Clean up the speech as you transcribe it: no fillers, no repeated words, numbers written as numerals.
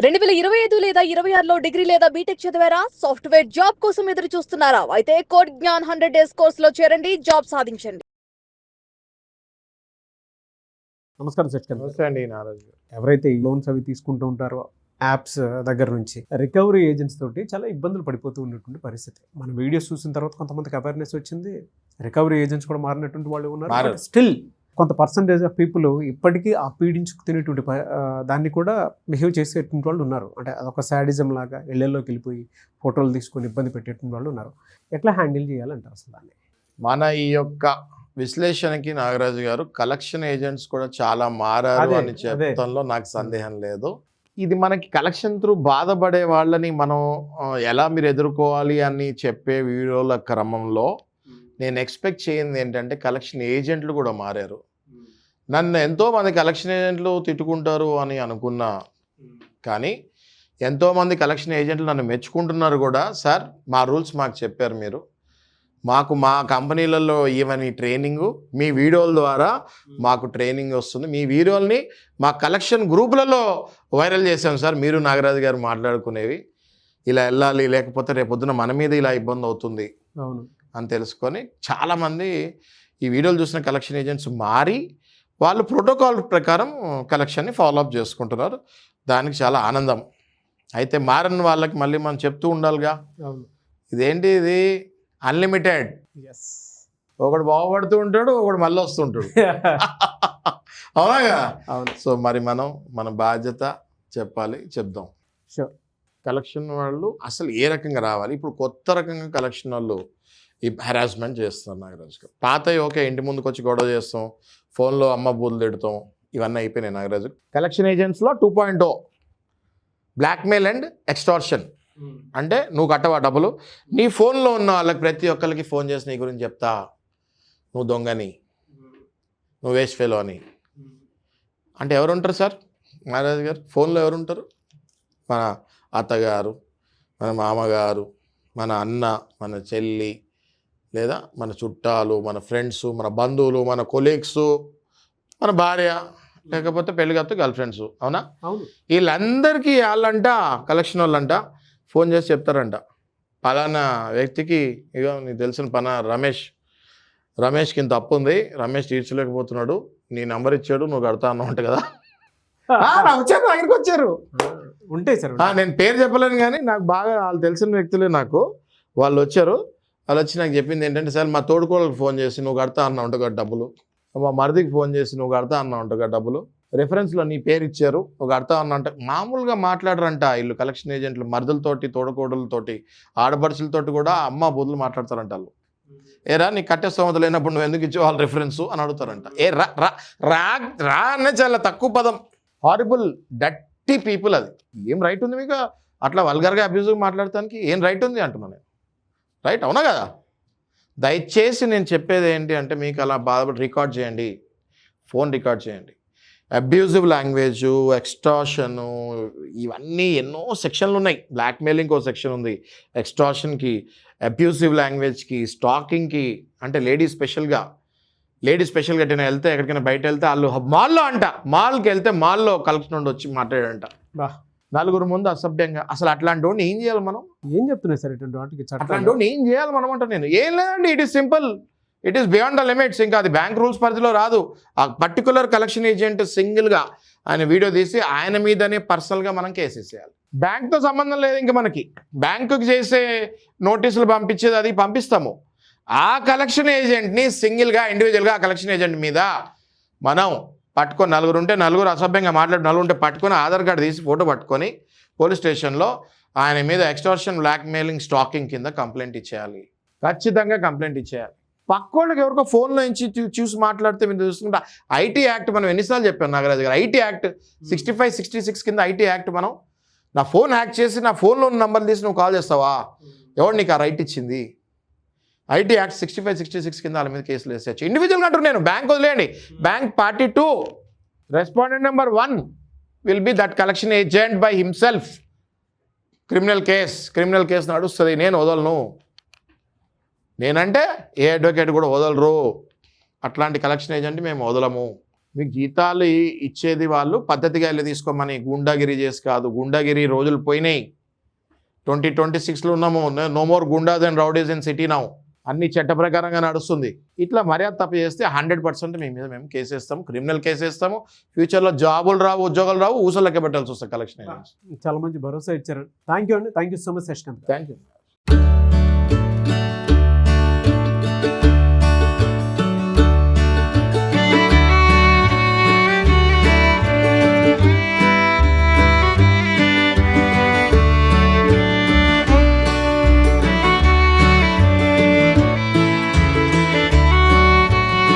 2025 లేదా 26లో డిగ్రీ లేదా బీటెక్ చదివారా? సాఫ్ట్వేర్ జాబ్ కోసం ఎదురు చూస్తున్నారా? అయితే కోడ్ జ్ఞాన్ 100 డేస్ కోర్సులో చేరండి, జాబ్ సాధించండి. నమస్కారం సత్యకాంత్ గారు. నమస్తే అండి నారాజు గారు. ఎవరైతే ఈ లోన్స్ అవి తీసుకుంటూ ఉంటారో యాప్స్ దగ్గర నుంచి రికవరీ ఏజెంట్స్ తోటి చాలా ఇబ్బందులు పడిపోతూ ఉన్నటువంటి పరిస్థితి. మన వీడియోస్ చూసిన తర్వాత కొంతమందికి అవేర్నెస్ వచ్చింది. రికవరీ ఏజెంట్స్ కూడా మారినటువంటి వాళ్ళు ఉన్నారు. స్టిల్ కొంత పర్సంటేజ్ ఆఫ్ పీపుల్ ఇప్పటికీ ఆ పీడించుకు తినేటువంటి దాన్ని కూడా బిహేవ్ చేసేటువంటి వాళ్ళు ఉన్నారు. అంటే అదొక శాడిజం లాగా ఇళ్లలోకి వెళ్ళిపోయి ఫోటోలు తీసుకొని ఇబ్బంది పెట్టేటువంటి వాళ్ళు ఉన్నారు. ఎట్లా హ్యాండిల్ చేయాలంటారు అసలు దాన్ని? మన ఈ యొక్క విశ్లేషణకి నాగరాజు గారు కలెక్షన్ ఏజెంట్స్ కూడా చాలా మారారు అని చెప్పడంలో నాకు సందేహం లేదు. ఇది మనకి కలెక్షన్ త్రూ బాధపడే వాళ్ళని మనం ఎలా మీరు ఎదుర్కోవాలి అని చెప్పే వీడియోల క్రమంలో నేను ఎక్స్పెక్ట్ చేయింది ఏంటంటే కలెక్షన్ ఏజెంట్లు కూడా మారారు. నన్ను ఎంతోమంది కలెక్షన్ ఏజెంట్లు తిట్టుకుంటారు అని అనుకున్నా, కానీ ఎంతోమంది కలెక్షన్ ఏజెంట్లు నన్ను మెచ్చుకుంటున్నారు కూడా. సార్, మా రూల్స్ మాకు చెప్పారు మీరు, మాకు మా కంపెనీలలో ఈవెన్ ఈ ట్రైనింగు మీ వీడియోల ద్వారా మాకు ట్రైనింగ్ వస్తుంది, మీ వీడియోల్ని మా కలెక్షన్ గ్రూపులలో వైరల్ చేసాం సార్, మీరు నాగరాజు గారు మాట్లాడుకునేవి ఇలా వెళ్ళాలి, లేకపోతే రేపొద్దున మన మీద ఇలా ఇబ్బంది అవుతుంది అవును అని తెలుసుకొని చాలామంది ఈ వీడియోలు చూసిన కలెక్షన్ ఏజెంట్స్ మారి వాళ్ళు ప్రోటోకాల్ ప్రకారం కలెక్షన్ని ఫాలోఅప్ చేసుకుంటున్నారు. దానికి చాలా ఆనందం. అయితే మారని వాళ్ళకి మళ్ళీ మనం చెప్తూ ఉండాలిగా, ఇదేంటి ఇది అన్లిమిటెడ్, ఒకడు బాగుపడుతూ ఉంటాడు, ఒకడు మళ్ళీ వస్తుంటాడు. అవునాగా? అవును. సో మరి మనం మన బాధ్యత చెప్పాలి, చెప్దాం. షూర్. కలెక్షన్ వాళ్ళు అసలు ఏ రకంగా రావాలి? ఇప్పుడు కొత్త రకంగా కలెక్షన్ వాళ్ళు ఈ హెరాస్మెంట్ చేస్తున్నారు నాగరాజు గారు. పాతవి ఓకే, ఇంటి ముందుకు వచ్చి గొడవ చేస్తాం, ఫోన్లో అమ్మ బూతులు తిడతాం, ఇవన్నీ అయిపోయినాయి నాగరాజు. కలెక్షన్ ఏజెంట్స్లో 2.0 బ్లాక్మెయిల్ అండ్ ఎక్స్టార్షన్. అంటే నువ్వు కట్టవా డబ్బులు, నీ ఫోన్లో ఉన్న వాళ్ళకి ప్రతి ఒక్కరికి ఫోన్ చేసి నీ గురించి చెప్తా, నువ్వు దొంగని, నువ్వు వేస్ట్ ఫెలో అని. అంటే ఎవరు ఉంటారు సార్ నాగరాజు గారు? ఫోన్లో ఎవరు ఉంటారు? మన అత్తగారు, మన మామగారు, మన అన్న, మన చెల్లి, లేదా మన చుట్టాలు, మన ఫ్రెండ్స్, మన బంధువులు, మన కొలీగ్స్, మన భార్య, లేకపోతే పెళ్ళిగత్తు గర్ల్ ఫ్రెండ్స్. అవునా? అవును. వీళ్ళందరికీ వాళ్ళంట కలెక్షన్ వాళ్ళంట ఫోన్ చేసి చెప్తారంట, పలానా వ్యక్తికి ఇగో నీకు తెలిసిన రమేష్కి ఇంత అప్పు ఉంది, రమేష్ తీర్చలేకపోతున్నాడు, నీ నెంబర్ ఇచ్చాడు, నువ్వు కడతా అన్నావు అంట కదా. వచ్చారు, దగ్గరికి వచ్చారు. ఉంటాయి సార్. నేను పేరు చెప్పలేను, కానీ నాకు బాగా వాళ్ళు తెలిసిన వ్యక్తులే. నాకు వాళ్ళు వచ్చారు. వాళ్ళు వచ్చి నాకు చెప్పింది ఏంటంటే, సార్ మా తోడుకోళ్ళకి ఫోన్ చేసి నువ్వు కడతా అన్నా ఉంటా డబ్బులు, మా మరిదికి ఫోన్ చేసి నువ్వు కడతా అన్నా ఉంటా డబ్బులు, రెఫరెన్స్లో నీ పేరు ఇచ్చారు, నువ్వు కడతా అన్నా అంటే మామూలుగా మాట్లాడరంట వీళ్ళు కలెక్షన్ ఏజెంట్లు. మరిదులతోటి, తోడుకోడలతోటి, ఆడపడుచులతోటి కూడా అమ్మ బుద్ధులు మాట్లాడతారంట వాళ్ళు. ఏరా నీకు కట్టే స్తోమత లేనప్పుడు నువ్వు ఎందుకు ఇచ్చావు వాళ్ళ రిఫరెన్సు అని అడుగుతారంట. రా అనే చాలా తక్కువ పదం. హారిబుల్ డట్టి పీపుల్. అది ఏం రైట్ ఉంది మీకు అట్లా వల్గర్గా అబ్యూజివ్గా మాట్లాడటానికి? ఏం రైట్ ఉంది అంటున్నాను నేను. రైట్ అవునా కదా? దయచేసి నేను చెప్పేది ఏంటి అంటే, మీకు అలా బాధపడి రికార్డ్ చేయండి, ఫోన్ రికార్డ్ చేయండి. అబ్యూజివ్ లాంగ్వేజు, ఎక్స్టార్షను, ఇవన్నీ ఎన్నో సెక్షన్లు ఉన్నాయి. బ్లాక్మెయిలింగ్కి ఒక సెక్షన్ ఉంది, ఎక్స్టార్షన్కి, అబ్యూజివ్ లాంగ్వేజ్కి, స్టాకింగ్కి. అంటే లేడీస్ స్పెషల్గా ఎటైనా వెళ్తే, ఎక్కడికైనా బయట వెళ్తే వాళ్ళు మాల్కి వెళ్తే మాల్లో కలెక్షన్ నుండి వచ్చి మాట్లాడాడంట నలుగురు ముందు అసభ్యంగా. అసలు అట్లాంటి వాడిని ఏం చేయాలి మనం? ఏం చెప్తున్నాయి సార్ ఇటువంటి వాటికి? అట్లాంటి వాడిని ఏం చేయాలి మనం అంటే, నేను ఏం లేదండి, it is simple, it is beyond the limits. ఇంకా అది బ్యాంక్ రూల్స్ పరిధిలో రాదు. ఆ పర్టికులర్ కలెక్షన్ ఏజెంట్ సింగిల్గా ఆయన వీడియో తీసి ఆయన మీదనే పర్సనల్గా మనం కేసేసేయాలి. బ్యాంక్తో సంబంధం లేదు ఇంకా మనకి. బ్యాంకుకి చేసే నోటీసులు పంపించేది అది పంపిస్తాము. ఆ కలెక్షన్ ఏజెంట్ని సింగిల్గా, ఇండివిజువల్గా ఆ కలెక్షన్ ఏజెంట్ మీద మనం పట్టుకొని, నలుగురు ఉంటే నలుగురు అసభ్యంగా నలుగురు ఉంటే పట్టుకొని ఆధార్ కార్డు తీసి ఫోటో పట్టుకొని పోలీస్ స్టేషన్లో ఆయన మీద ఎక్స్టార్షన్, బ్లాక్మెయిలింగ్, స్టాకింగ్ కింద కంప్లైంట్ ఇచ్చేయాలి. ఖచ్చితంగా కంప్లైంట్ ఇచ్చేయాలి. పక్కోళ్ళకి ఎవరికో ఫోన్లో నుంచి చూసి మాట్లాడితే మీరు చూసుకుంటా. ఐటీ యాక్ట్ మనం ఎన్నిసార్లు చెప్పాను నాగరాజు గారు, ఐటీ యాక్ట్ 65, 66 కింద ఐటీ యాక్ట్. మనం నా ఫోన్ హ్యాక్ చేసి నా ఫోన్లో ఉన్న నెంబర్ తీసి నువ్వు కాల్ చేస్తావా? ఎవరు నీకు ఆ రైట్ ఇచ్చింది? ఐటీ యాక్ట్ 65, 66 కింద వాళ్ళ మీద కేసులు వేసేయచ్చు. ఇండివిజువల్గా అంటారు, నేను బ్యాంక్ వదిలేయండి. Bank party 2, respondent number 1 will be that collection agent by himself. Criminal case నడుస్తుంది. నేను వదలను. నేనంటే ఏ అడ్వకేట్ కూడా వదలరు. అట్లాంటి కలెక్షన్ ఏజెంట్ మేము వదలము. మీకు జీతాలు ఇచ్చేది వాళ్ళు పద్ధతిగా వెళ్ళి తీసుకోమని, గుండాగిరి చేసి కాదు. గుండాగిరి రోజులు పోయినాయి. 2026లో ఉన్నాము. No more goondas and rowdies in city now. అన్ని చట్ట ప్రకారంగా నడుస్తుంది. ఇట్లా మర్యాద తప్పు చేస్తే 100% మీ మీద మేము కేసు వేస్తాము, క్రిమినల్ కేసు వేస్తాము. ఫ్యూచర్లో జాబులు రావు, ఉద్యోగాలు రావు, ఊసలెక్క పెట్టాల్సి వస్తుంది కలెక్షన్ ఏజెన్సీ. చాలా మంచి భరోసా ఇచ్చారు. థ్యాంక్ యూ అండి. Thank you so much Shashikanth. Thank you.